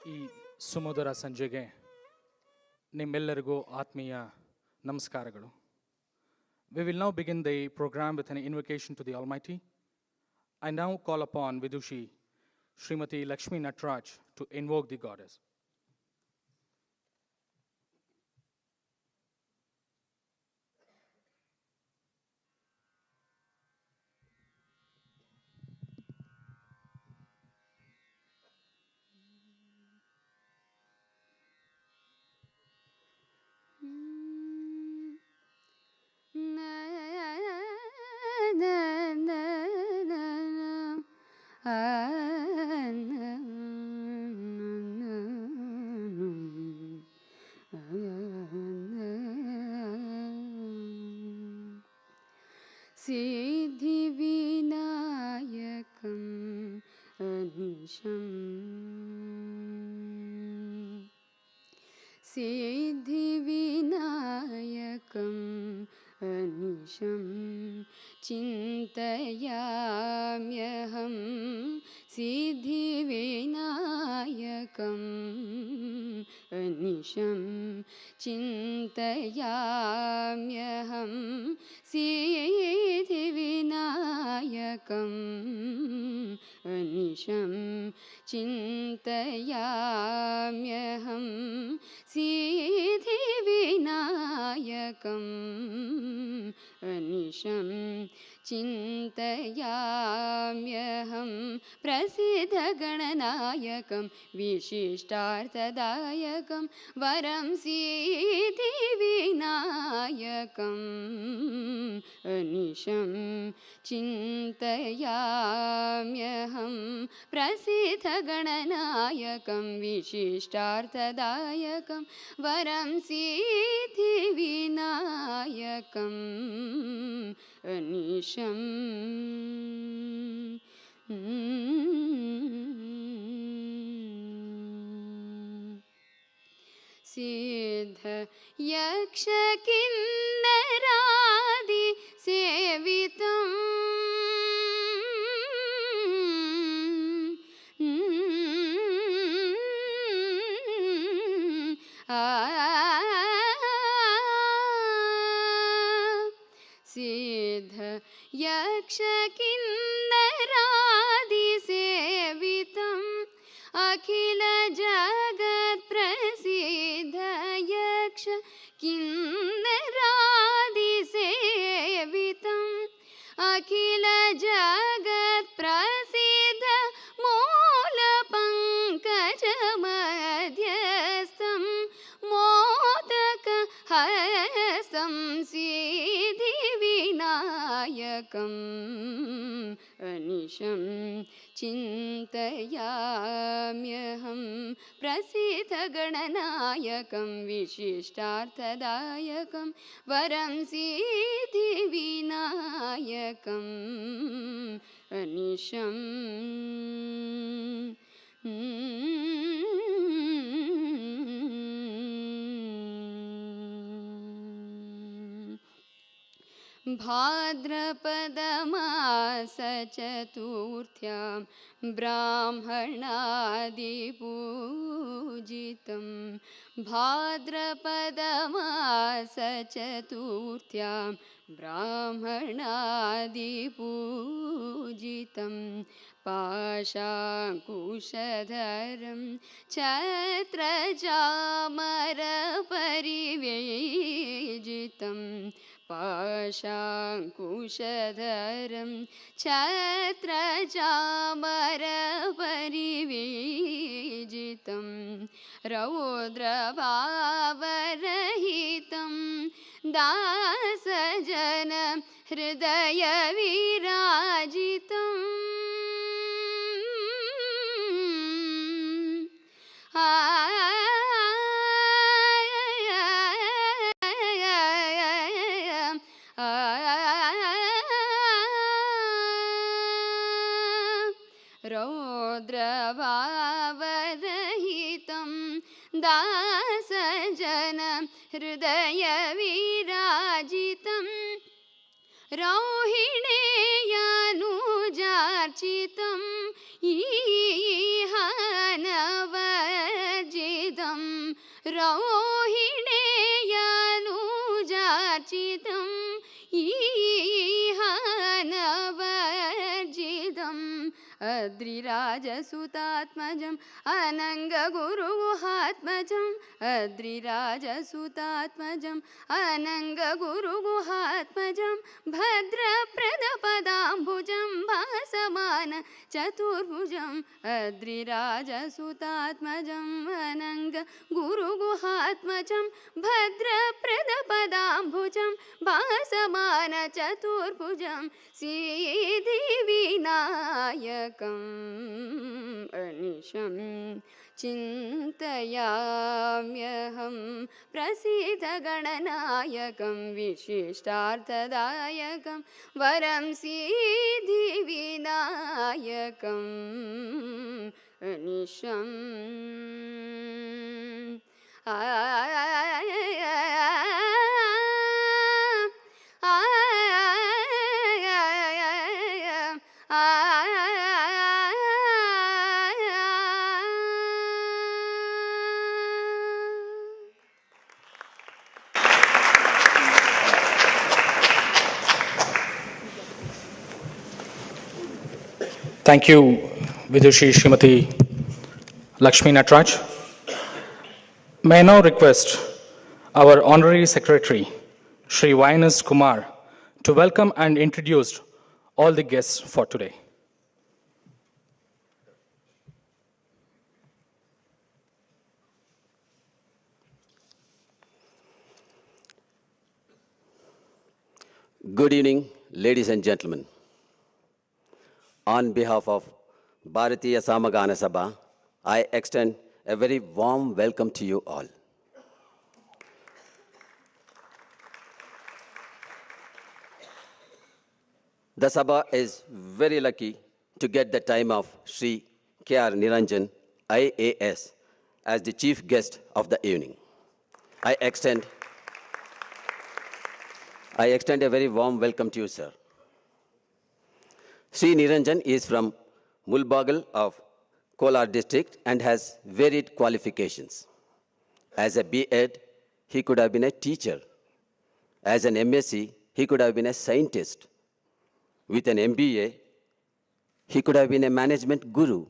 ಈ ಸುಮಧುರ ಸಂಜೆಗೆ ನಿಮ್ಮೆಲ್ಲರಿಗೂ ಆತ್ಮೀಯ ನಮಸ್ಕಾರಗಳು. We will now begin the program with an invocation to the Almighty. I now call upon Vidushi Srimati Lakshmi Natraj to invoke the goddess. सिद्धिविनायकम् अनिशम् सिद्धिविनायकम् अनिशं चिन्तयाम्यहं सिद्धिविनायकम् अनिशं चिन्तयाम्यहं सिद्धिविनायकम् अनिशं चिन्तयाम्यहं सिद्धिविनायकम् अनिशं चिन्तयाम्यहं प्रसिद्धगणनायकं विशिष्टार्थदायकं वरं सिद्धिविनायकम् अनिशं चिन्तयाम्यहं प्रसिद्धगणनायकं विशिष्टार्थदायकं वरं सिद्धिविनायकम् अनिशम् सिद्ध यक्ष किन्नरादि सेवितम् सिद्ध यक्ष किन्नरादि सेवितम् अखिल जगत् प्रसिद्ध यक्ष किन्नरादि सेवितम् अखिल जगत् प्रसिद्ध मूल पंकज मध्यस्थं मोदक हस्तं सिद्धिविनायकम् अनिशं चिन्तयाम्यहं प्रसिद्धगणनायकं विशिष्टार्थदायकं वरं सिद्धिविनायकम् अनिशम् भाद्रपदमास चतुर्थ्यां ब्राह्मणादिपूजितं भाद्रपदमास चतुर्थ्यां ब्राह्मणादिपूजितं पाशाङ्कुशधरं छत्रचामरपरिवेजितं पाशाङ्कुशधरं छत्रचामरपरिवेजितं रौद्रभावरहितं दासजन हृदयविराजितम् रौद्रभावरहितं दासजन हृदयविराजितं रौहिणेयानुजार्चितं ईहानव रौहिणेयानुजार्चितं ईहानवर्जितम् अद्रिराजसुतात्मजम् अनङ्गगुरुगुहात्मजम् अद्रिराजसुतात्मजम् अनङ्गगुरुगुहात्मजं भद्रप्रदपदाम्बुजं भासमान चतुर्भुजम् अद्रिराजसुतात्मजम् अनङ्गगुरुगुहात्मजं भद्रप्रदपदाम्बुजं भासमान चतुर्भुजं सिद्धिविनायकम् अनिशम् चिन्तयाम्यहं प्रसीदगणनायकं विशिष्टार्थदायकं वरं सिद्धिविनायकम् अनिशम् Thank you, Vidushi Srimati Lakshmi Natraj. May I now request our Honorary Secretary, Shri Vainas Kumar, to welcome and introduce all the guests for today. Good evening, ladies and gentlemen. On behalf of Bharatiya Samagana Sabha, I extend a very warm welcome to you all. The Sabha is very lucky to get the time of Sri K.R. Niranjan, IAS, as the chief guest of the evening. I extend a very warm welcome to you, sir. Sri Niranjan is from Mulbagal of Kolar district and has varied qualifications. As a B.Ed, he could have been a teacher. As an MSc, he could have been a scientist. With an MBA, he could have been a management guru.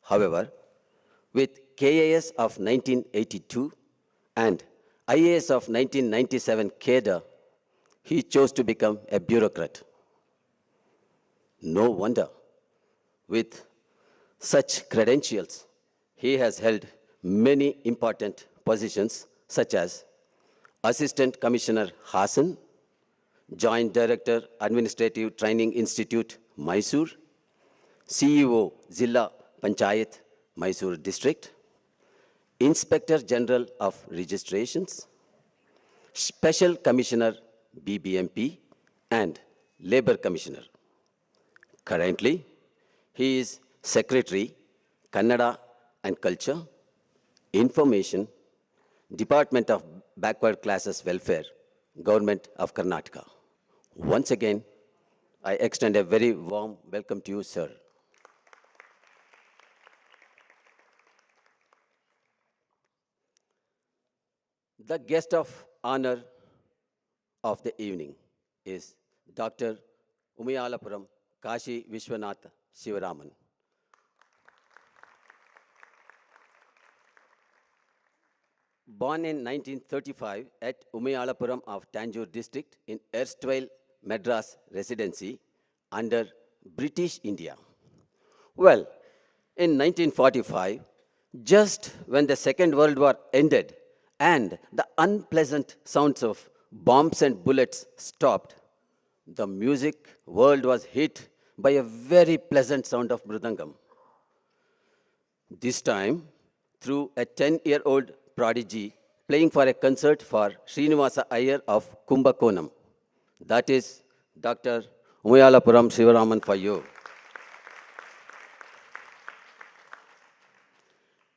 However, with KAS of 1982 and IAS of 1997 cadre, he chose to become a bureaucrat. No wonder. With such credentials, he has held many important positions such as Assistant Commissioner Hassan, Joint Director Administrative Training Institute, Mysore, CEO Zilla Panchayat, Mysore District, Inspector General of Registrations, Special Commissioner BBMP, and Labor Commissioner. Currently, he is Secretary, Kannada and Culture, Information, Department of Backward Classes Welfare, Government of Karnataka. Once again, I extend a very warm welcome to you, sir. The guest of honor of the evening is Dr. Umayalapuram Kashi Vishwanath Shivaraman. Born in 1935 at Umayalapuram of Tanjore district in erstwhile Madras Residency under British India. Well, in 1945, just when the Second World War ended and the unpleasant sounds of bombs and bullets stopped, the music world was hit by a very pleasant sound of mridangam. This time, through a 10-year-old prodigy playing for a concert for Srinivasa Iyer of Kumbakonam. That is Dr. Umayalapuram Shivaraman for you.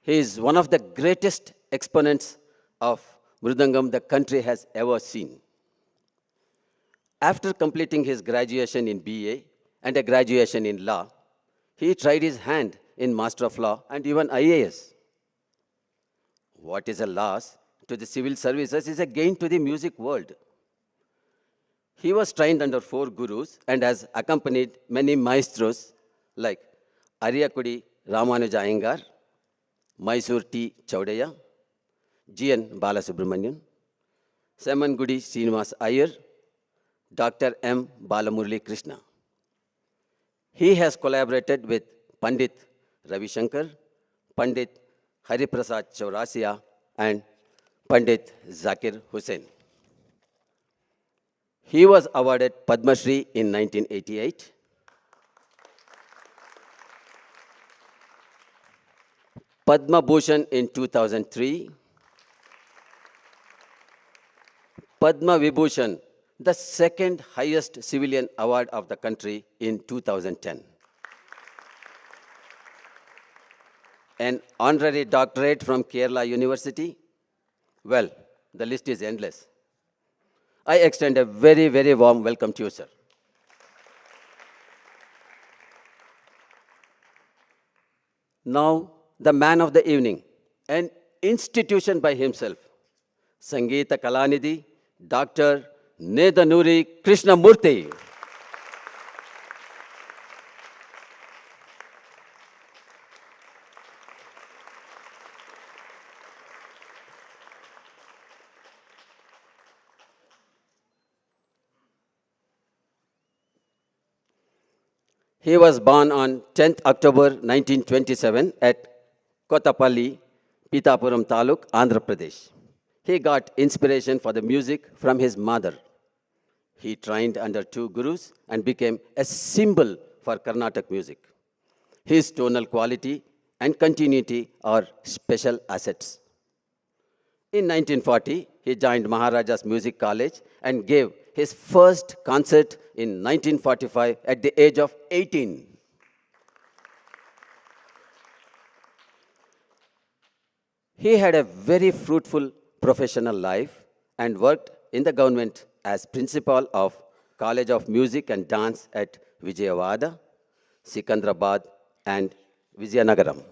He is one of the greatest exponents of mridangam the country has ever seen. After completing his graduation in BA and a graduation in law, he tried his hand in Master of Law and even IAS. what is a loss to the civil services is a gain to the music world. He was trained under 4 gurus and has accompanied many maestros like Ariyakudi Ramanuja Iyengar, Mysore T. Chaudaya, G.N. Balasubramanian, Semangudi Srinivas Iyer, Dr. M. Balamurali Krishna. He has collaborated with Pandit Ravi Shankar, Pandit Hariprasad Chaurasia, and Pandit Zakir Hussain. He was awarded Padma Shri in 1988. Padma Bhushan in 2003. Padma Vibhushan, the second highest civilian award of the country, in 2010. An honorary doctorate from Kerala University. Well, the list is endless. I extend a very, very warm welcome to you, sir. Now, the man of the evening, an institution by himself, Sangeeta Kalanidhi, Dr. Nedunuri Krishnamurthy. He was born on 10th October 1927 at Kotapalli, Pitapuram Taluk, Andhra Pradesh. He got inspiration for the music from his mother. He trained under 2 gurus and became a symbol for Carnatic music. His tonal quality and continuity are special assets. In 1940, he joined Maharaja's Music College and gave his first concert in 1945 at the age of 18. He had a very fruitful professional life and worked in the government as principal of College of Music and Dance at Vijayawada, Sikandrabad, and Vizianagaram.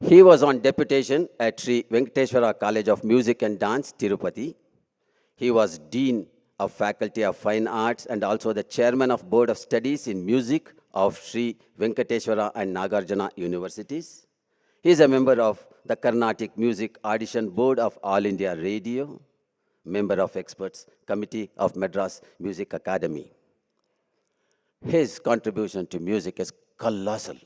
He was on deputation at Sri Venkateshwara College of Music and Dance, Tirupati. He was Dean of Faculty of Fine Arts and also the Chairman of Board of Studies in Music of Sri Venkateshwara and Nagarjuna Universities. He is a member of the Carnatic Music Audition Board of All India Radio, member of Experts Committee of Madras Music Academy. His contribution to music is colossal.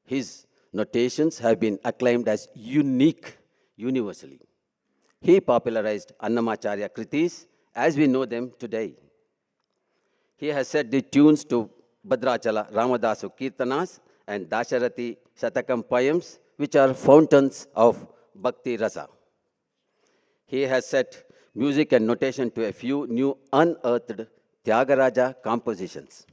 His notations have been acclaimed as unique universally. He popularized Annamacharya Kritis as we know them today. He has set the tunes to Bhadrachala Ramadasu Kirtanas and Dasharati Shatakam poems, which are fountains of Bhakti Rasa. He has set music and notation to a few new unearthed Tyagaraja compositions.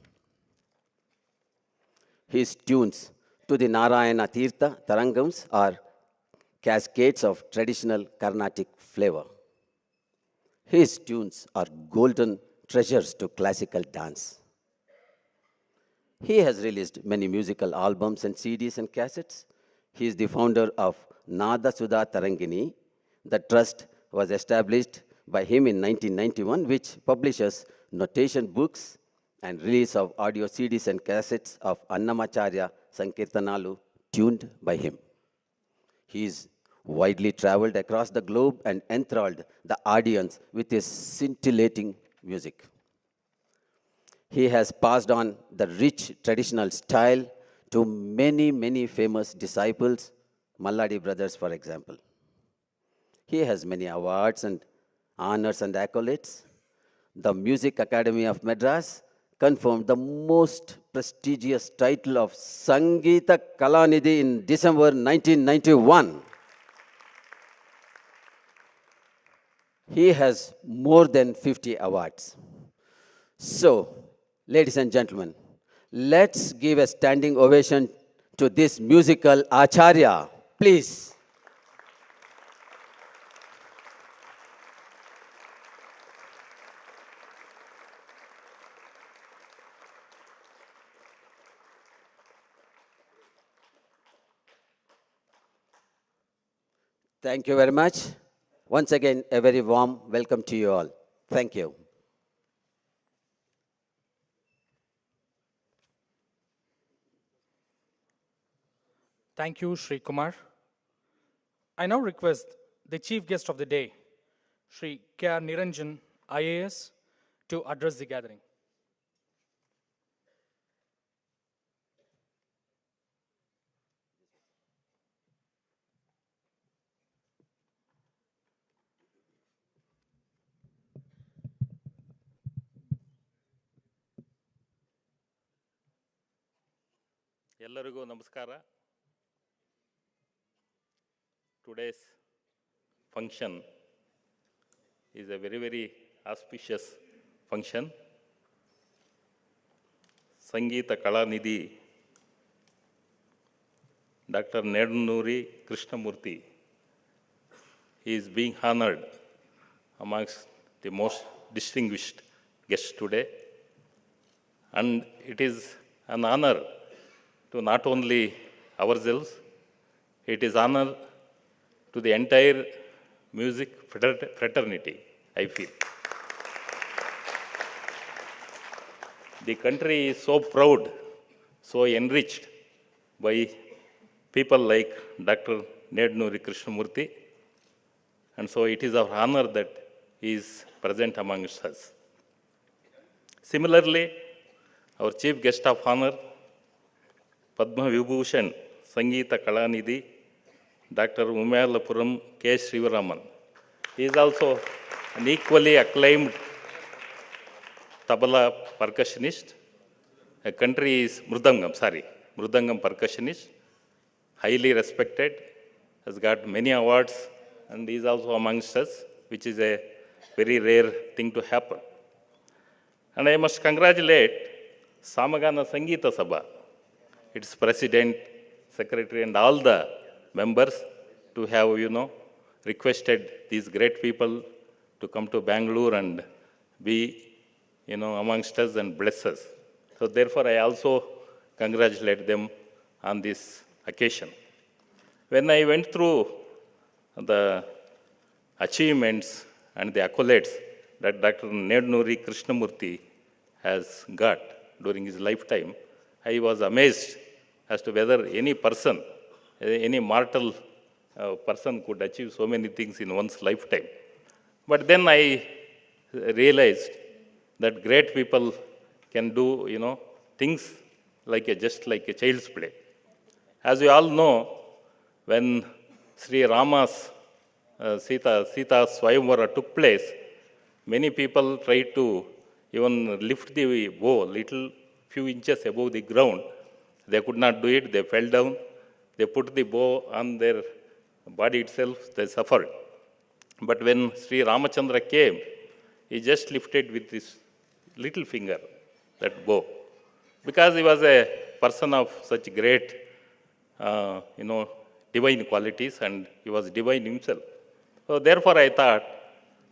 His tunes to the Narayana Tirtha Tarangams are cascades of traditional Carnatic flavor. His tunes are golden treasures to classical dance. He has released many musical albums and CDs and cassettes. He is the founder of Nada Sudha Tarangini. The trust was established by him in 1991, which publishes notation books and release of audio CDs and cassettes of Annamacharya Sankirtanalu tuned by him. He is widely traveled across the globe and enthralled the audience with his scintillating music. He has passed on the rich traditional style to many, many famous disciples, Malladi brothers, for example. He has many awards and honors and accolades. The Music Academy of Madras confirmed the most prestigious title of Sangeeta Kalanidhi in December 1991. He has more than 50 awards. So, ladies and gentlemen, let's give a standing ovation to this musical Acharya, please. Thank you very much. Once again, a very warm welcome to you all. Thank you. Thank you, Sri Kumar. I now request the chief guest of the day, Sri K.R. Niranjan, IAS, to address the gathering. ಎಲ್ಲರಿಗೂ ನಮಸ್ಕಾರ. Today's function is a very, very auspicious function. Sangeetha Kalanidhi Dr. Nedunuri Krishnamurthy, he is being honored amongst the most distinguished guests today. And it is an honor to not only ourselves, it is honor to the entire music fraternity, I feel. The country is so proud, so enriched by people like Dr. Nedunuri Krishnamurthy, and so it is our honor that he is present amongst us. Similarly, our chief guest of honor, Padma Vibhushan, Sangeeta Kalanidhi, Dr. Umayalapuram K. Srivaraman. He is also an equally acclaimed tabla percussionist. A country is Mridangam percussionist, highly respected, has got many awards, and is also amongst us, which is a very rare thing to happen. And I must congratulate Samagana Sangeeta Sabha, its president, secretary, and all the members to have, requested these great people to come to Bangalore and be, amongst us and bless us. So therefore, I also congratulate them on this occasion. When I went through the achievements and the accolades that Dr. Nedunuri Krishnamurthy has got during his lifetime, I was amazed as to whether any person, any mortal person could achieve so many things in one's lifetime. But then I realized that great people can do, things just like a child's play. As you all know, when Sri Rama's Sita Swayamvara took place, many people tried to even lift the bow little few inches above the ground. They could not do it, they fell down. They put the bow on their body itself, they suffered. But when Sri Ramachandra came, he just lifted with his little finger that bow. Because he was a person of such great, divine qualities, and he was divine himself. So therefore I thought,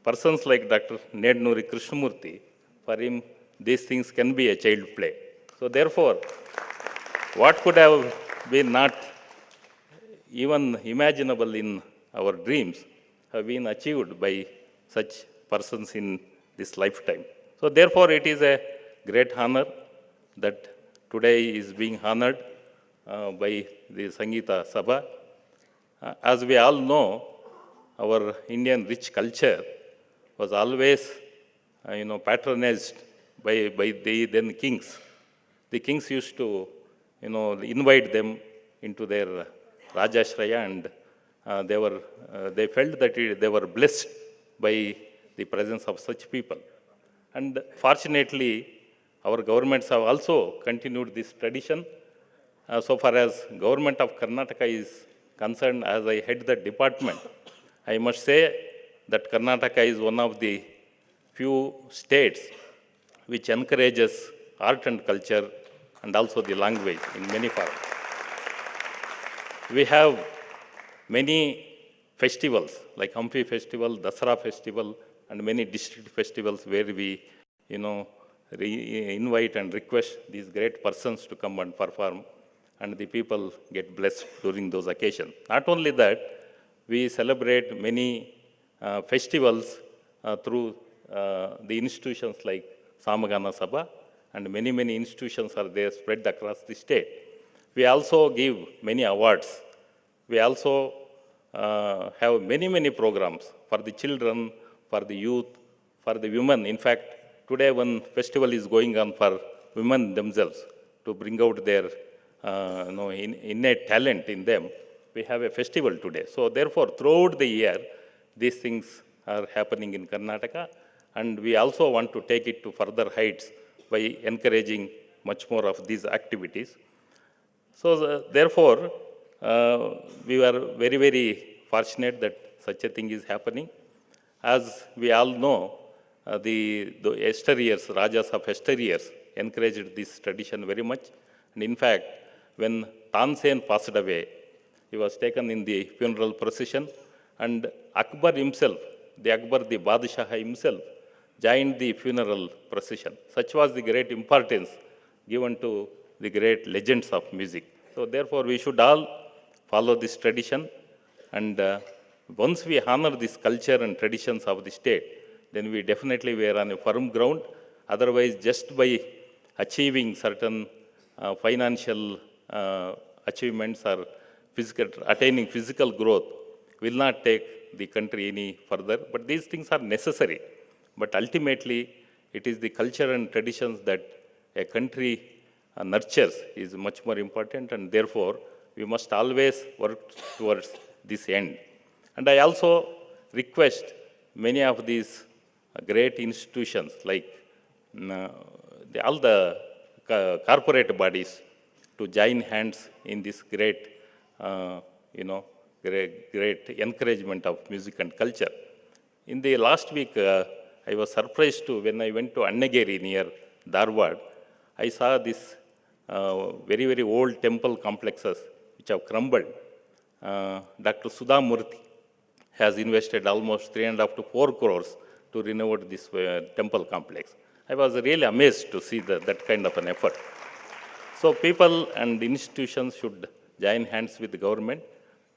persons like Dr. Nedunuri Krishnamurthy, for him, these things can be a child play. So therefore, what could have been not even imaginable in our dreams have been achieved by such persons in this lifetime. So therefore, it is a great honor that today is being honored by the Sangeeta Sabha. As we all know, our Indian rich culture was always, patronized by the then kings. The kings used to, invite them into their Rajashraya, and they felt that they were blessed by the presence of such people. And fortunately, our governments have also continued this tradition. So far as government of Karnataka is concerned, as I head the department, I must say that Karnataka is one of the few states which encourages art and culture and also the language in many forms. We have many festivals like Hampi Festival, Dasara Festival, and many district festivals where we, invite and request these great persons to come and perform, and the people get blessed during those occasions. Not only that, we celebrate many festivals through the institutions like Samagana Sabha, and many, many institutions are there spread across the state. We also give many awards. We also have many, many programs for the children, for the youth, for the women. In fact, today one festival is going on for women themselves to bring out their innate talent in them. We have a festival today. So therefore, throughout the year, these things are happening in Karnataka, and we also want to take it to further heights by encouraging much more of these activities. So therefore, we were very, very fortunate that such a thing is happening. As we all know, the yesteryears, Rajas of yesteryears, encouraged this tradition very much. And in fact, when Tansen passed away, he was taken in the funeral procession, and Akbar himself, the Badshah himself, joined the funeral procession. Such was the great importance given to the great legends of music. So therefore, we should all follow this tradition, and once we honor this culture and traditions of the state, then we definitely were on a firm ground. Otherwise, just by achieving certain financial achievements or attaining physical growth will not take the country any further. But these things are necessary. But ultimately, it is the culture and traditions that a country nurtures is much more important, and therefore, we must always work towards this end. And I also request many of these great institutions, like all the corporate bodies, to join hands in this great encouragement of music and culture. In the last week, I was surprised when I went to Annageri near Dharwad. I saw this very, very old temple complexes which have crumbled. Dr. Sudha Murthy has invested almost 3.5 to 4 crores to renovate this temple complex. I was really amazed to see that kind of an effort. So people and institutions should join hands with the government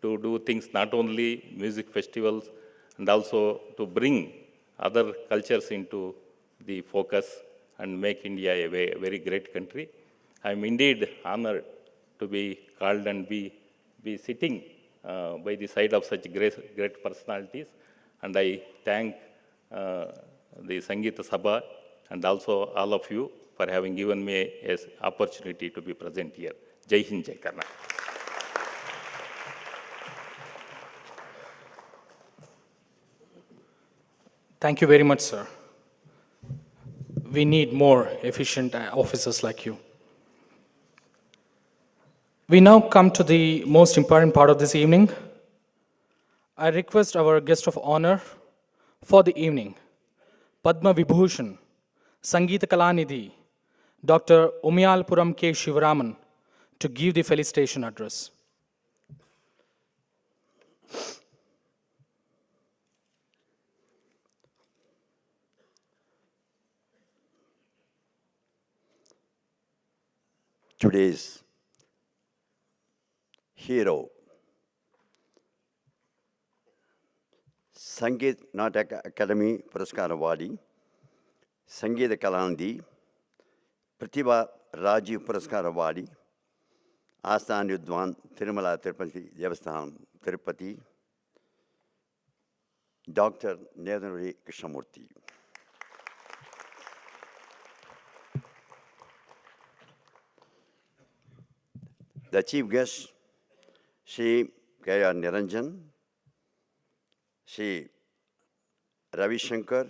to do things, not only music festivals, and also to bring other cultures into the focus and make India a very great country. I am indeed honored to be called and be sitting by the side of such great personalities. And I thank the Sangeeta Sabha and also all of you for having given me an opportunity to be present here. Jai Hind, Jai Karnataka. Thank you very much, sir. We need more efficient officers like you. We now come to the most important part of this evening. I request our guest of honor for the evening, Padma Vibhushan, Sangeeta Kalanidhi, Dr. Umyalpuram K. Shivaraman, to give the felicitation address. Today's hero, Sangeet Natak Academy Puraskarawadi, Sangeeta Kalanidhi, Pratibha Rajiv Puraskarawadi, Asthan Yudwan, Tirumala Tirupati Devasthan, Tirupati, Dr. Nedunuri Krishnamurthy. The chief guest, Shri K.R. Niranjan, Shri Ravi Shankar,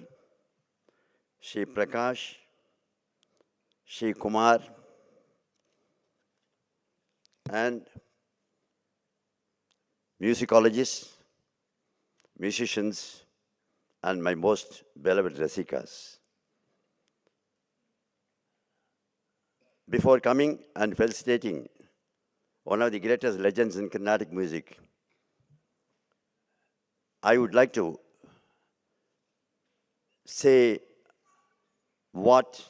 Shri Prakash, Shri Kumar, and musicologists, musicians, and my most beloved Rasikas. Before coming and felicitating one of the greatest legends in Carnatic music, I would like to say what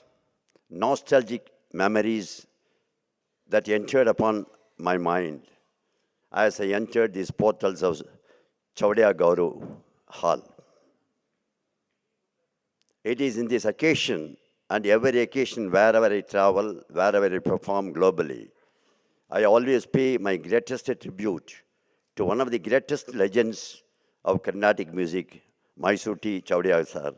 nostalgic memories that entered upon my mind as I entered these portals of Chaudhya Gauru Hall. It is in this occasion and every occasion wherever I travel, wherever I perform globally, I always pay my greatest tribute to one of the greatest legends of Carnatic music, Mysore T. Chaudhya sir.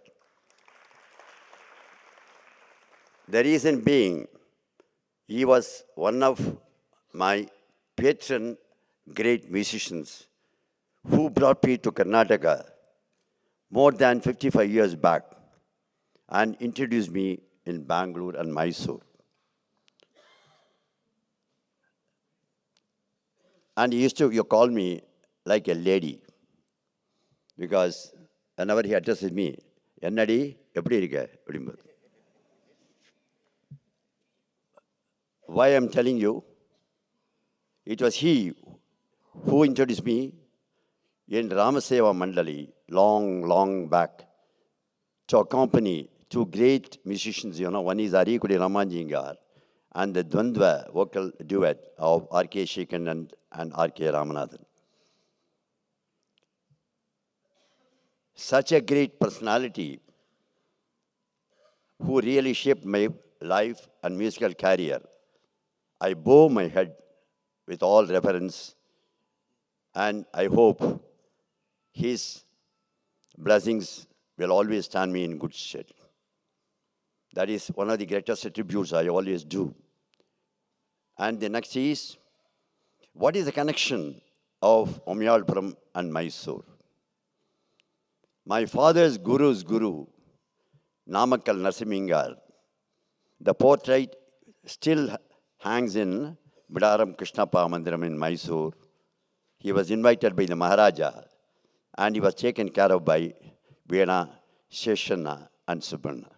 The reason being, he was one of my patron great musicians who brought me to Karnataka more than 55 years back and introduced me in Bangalore and Mysore. And he used to call me like a lady because whenever he addresses me, Ennadi, eppadi irukka? அப்படிம்பாரு. Why I'm telling you, it was he who introduced me in Ramaseva Mandali long back to accompany two great musicians, one is Arikudi Ramanjingar and the Dvandva vocal duet of R.K. Shekhan and R.K. Ramanathan. Such a great personality who really shaped my life and musical career. I bow my head with all reverence, and I hope his blessings will always stand me in good stead. That is one of the greatest attributes I always do. And the next is, what is the connection of Omyalpuram and Mysore? My father's guru's guru, Namakkal Narasimhingar, the portrait still hangs in Bidaram Krishnappa Mandiram in Mysore. He was invited by the Maharaja and he was taken care of by Veena, Sheshana and Subarna.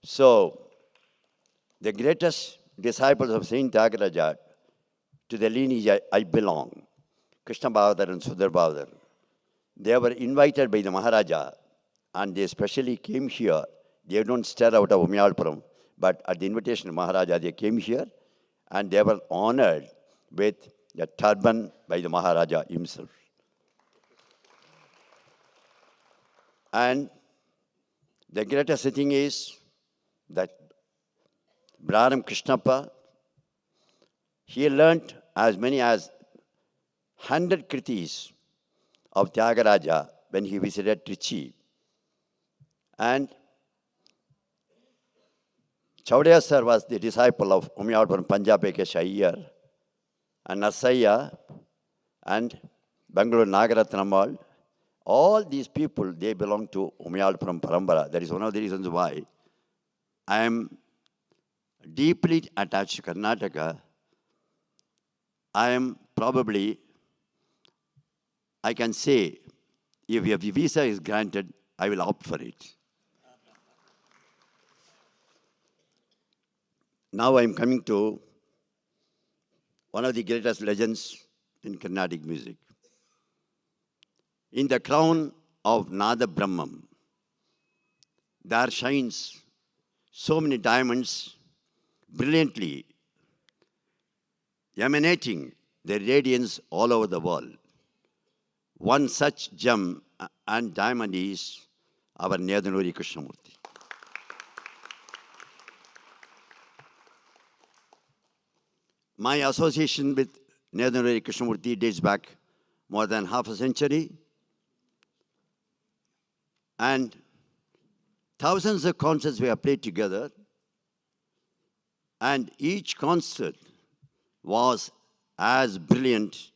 So, the greatest disciples of Saint Tyagaraja, to the lineage I belong, Krishna Bhavadar and Sudar Bhavadar, they were invited by the Maharaja and they specially came here. They don't stay out of Umyalpuram, but at the invitation of Maharaja, they came here and they were honored with a turban by the Maharaja himself. And the greatest thing is that Braram Krishnappa, he learnt as many as 100 kritis of Tyagaraja when he visited Trichy. And Chaudhya sir was the disciple of Umyalpuram Panjabekesh Iyer and Nasaya and Bangalore Nagaratnamal. All these people, they belong to Umyalpuram Parambara. That is one of the reasons why I am deeply attached to Karnataka. I am probably, I can say, if a visa is granted, I will opt for it. Now I am coming to one of the greatest legends in Carnatic music. In the crown of Nada Brahmam, there shines so many diamonds brilliantly emanating their radiance all over the world. One such gem and diamond is our Nedunuri Krishnamurthy. My association with Nedunuri Krishnamurthy dates back more than half a century, and thousands of concerts we have played together, and each concert was as brilliant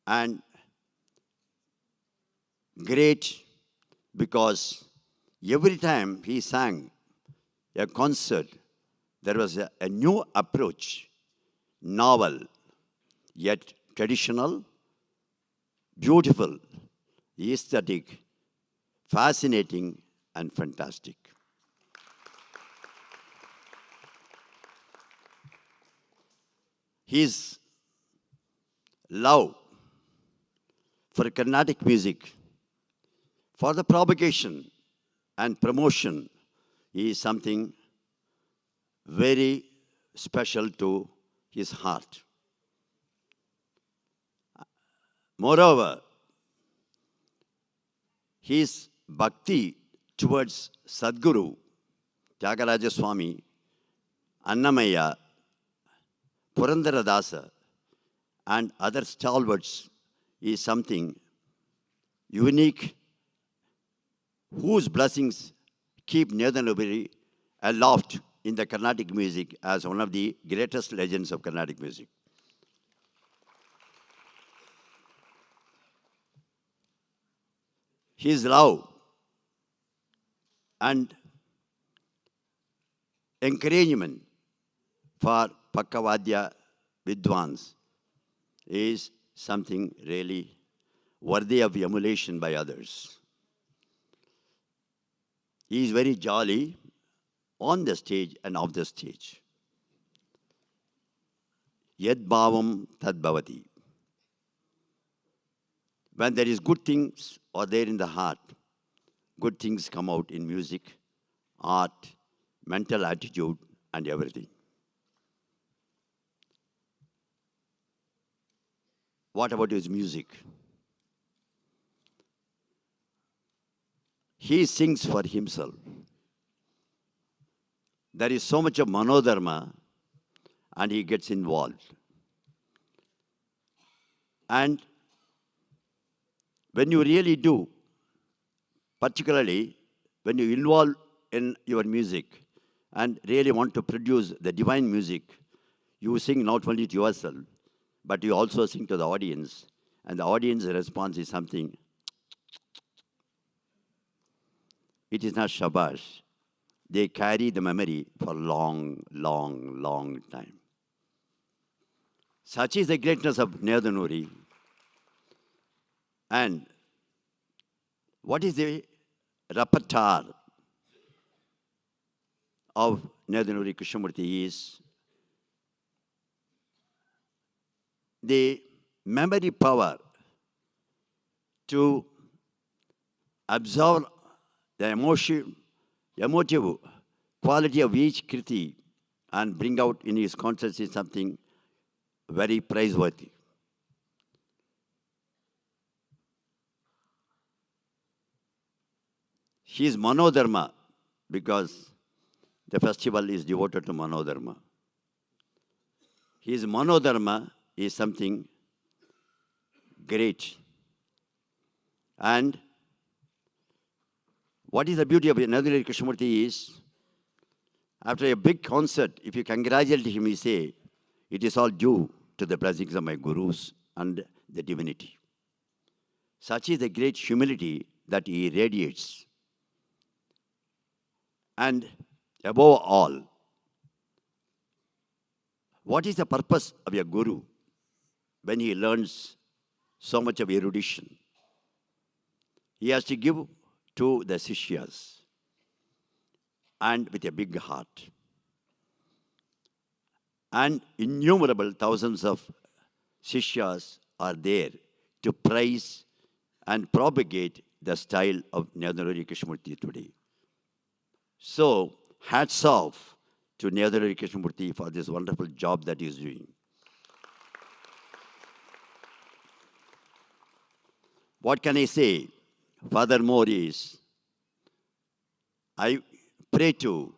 and great because every time he sang a concert, there was a new approach, novel, yet traditional, beautiful, aesthetic, fascinating, and fantastic. His love for Carnatic music, for the propagation and promotion, is something very special to his heart. Moreover, his bhakti towards Sadguru, Tyagaraja Swami, Annamaya, Purandaradasa, and other stalwarts is something unique, whose blessings keep Nedunuri aloft in the Carnatic music as one of the greatest legends of Carnatic music. His love and encouragement for Pakkavadya Vidwans is something really worthy of emulation by others. He is very jolly on the stage and off the stage. Yad bhavam tad bhavati. When there is good things are there in the heart, good things come out in music, art, mental attitude, and everything. What about his music? He sings for himself. There is so much of manodharma, and he gets involved. And when you really do, particularly when you involve in your music and really want to produce the divine music, you sing not only to yourself, but you also sing to the audience. And the audience response is something, it is not shabash. They carry the memory for long, long, long time. Such is the greatness of Nedunuri. And what is the repertoire of Nedunuri Krishnamurthy is the memory power to absorb the emotive quality of each kriti and bring out in his consciousness something very praiseworthy. He is manodharma because the festival is devoted to manodharma. His manodharma is something great. And what is the beauty of Nedunuri Krishnamurthy is, after a big concert, if you congratulate him, he say, it is all due to the blessings of my gurus and the divinity. Such is the great humility that he radiates. And above all, what is the purpose of a guru when he learns so much of erudition? He has to give to the sishyas and with a big heart. And innumerable thousands of sishyas are there to praise and propagate the style of Nedunuri Krishnamurthy today. So, hats off to Nedunuri Krishnamurthy for this wonderful job that he is doing. What can I say? Furthermore is, I pray to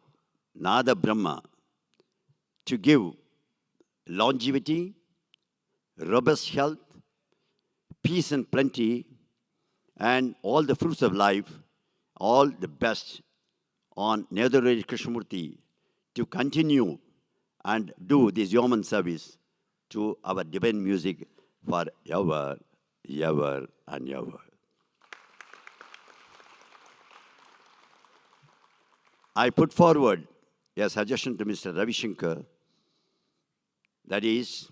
Nada Brahma to give longevity, robust health, peace and plenty, and all the fruits of life, all the best on Nedunuri Krishnamurthy to continue and do this yeoman service to our divine music for ever, ever, and ever. I put forward a suggestion to Mr. Ravi Shankar, that is,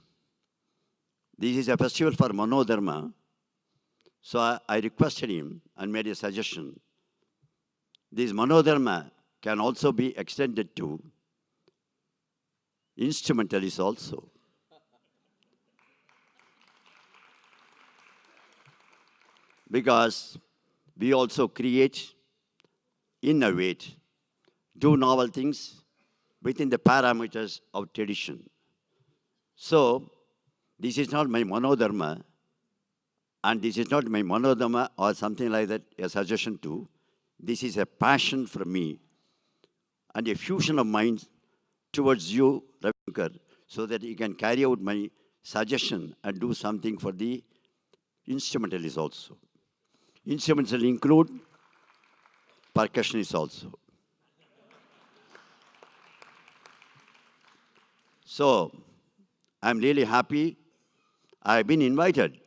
this is a festival for Manodharma, so I requested him and made a suggestion. This Manodharma can also be extended to instrumentalists also. Because we also create, innovate, do novel things within the parameters of tradition. So, this is not my Manodharma. And this is not my monodama or something like that, a suggestion too. This is a passion from me and a fusion of minds towards you, Ravikar, so that you can carry out my suggestion and do something for the instrumentalists also. Instruments will include percussionists also. So, I'm really happy. I've been invited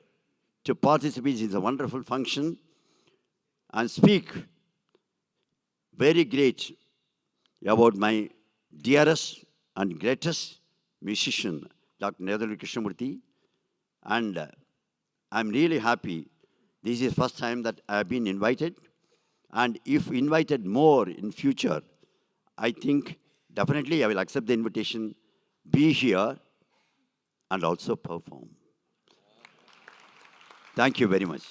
to participate in this wonderful function and speak very great about my dearest and greatest musician, Dr. Nedunuri Krishnamurthy. And I'm really happy. This is the first time that I've been invited. And if invited more in future, I think definitely I will accept the invitation, be here, and also perform. Thank you very much.